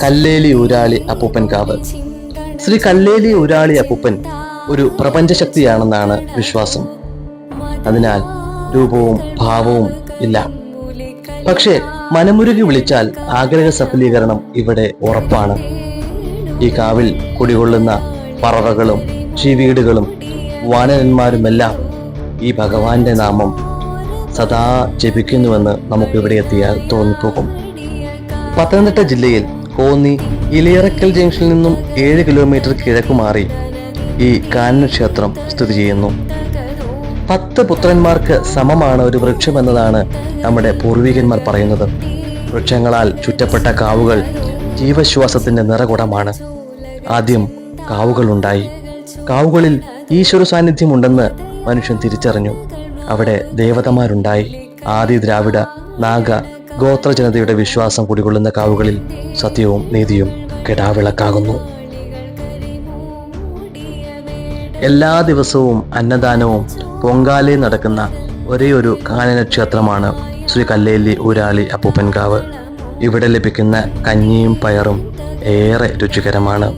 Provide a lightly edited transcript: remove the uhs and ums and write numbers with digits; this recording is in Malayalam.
കല്ലേലി ഊരാളി അപ്പൂപ്പൻ കാവ്. ശ്രീ കല്ലേലി ഊരാളി അപ്പൂപ്പൻ ഒരു പ്രപഞ്ചശക്തിയാണെന്നാണ് വിശ്വാസം. അതിനാൽ രൂപവും ഭാവവും ഇല്ല. പക്ഷേ മനമുരുകി വിളിച്ചാൽ ആഗ്രഹ സഫലീകരണം ഇവിടെ ഉറപ്പാണ്. ഈ കാവിൽ കുടികൊള്ളുന്ന പറവകളും ചീവീടുകളും വാനരന്മാരുമെല്ലാം ഈ ഭഗവാന്റെ നാമം സദാ ജപിക്കുന്നുവെന്ന് നമുക്കിവിടെ എത്തിയാൽ തോന്നിപ്പോകും. പത്തനംതിട്ട ജില്ലയിൽ കോന്നി ഇലയിറക്കൽ ജംഗ്ഷനിൽ നിന്നും 7 കിലോമീറ്റർ കിഴക്കു മാറി ഈ കാനന ക്ഷേത്രം സ്ഥിതി ചെയ്യുന്നു. 10 പുത്രന്മാർക്ക് സമമാണ് ഒരു വൃക്ഷം എന്നതാണ് നമ്മുടെ പൂർവികന്മാർ പറയുന്നത്. വൃക്ഷങ്ങളാൽ ചുറ്റപ്പെട്ട കാവുകൾ ജീവശ്വാസത്തിന്റെ നിറകുടമാണ്. ആദ്യം കാവുകൾ ഉണ്ടായി. കാവുകളിൽ ഈശ്വര സാന്നിധ്യം ഉണ്ടെന്ന് മനുഷ്യൻ തിരിച്ചറിഞ്ഞു. അവിടെ ദേവതമാരുണ്ടായി. ആദി ദ്രാവിഡ നാഗ ഗോത്ര ജനതയുടെ വിശ്വാസം കുടികൊള്ളുന്ന കാവുകളിൽ സത്യവും നീതിയും കെടാവിളക്കാകുന്നു. എല്ലാ ദിവസവും അന്നദാനവും പൊങ്കാലയും നടക്കുന്ന ഒരേ ഒരു കാനന ക്ഷേത്രമാണ് ശ്രീ കല്ലേലി ഊരാളി അപ്പൂപ്പൻ കാവ്. ഇവിടെ ലഭിക്കുന്ന കഞ്ഞിയും പയറും ഏറെ രുചികരമാണ്.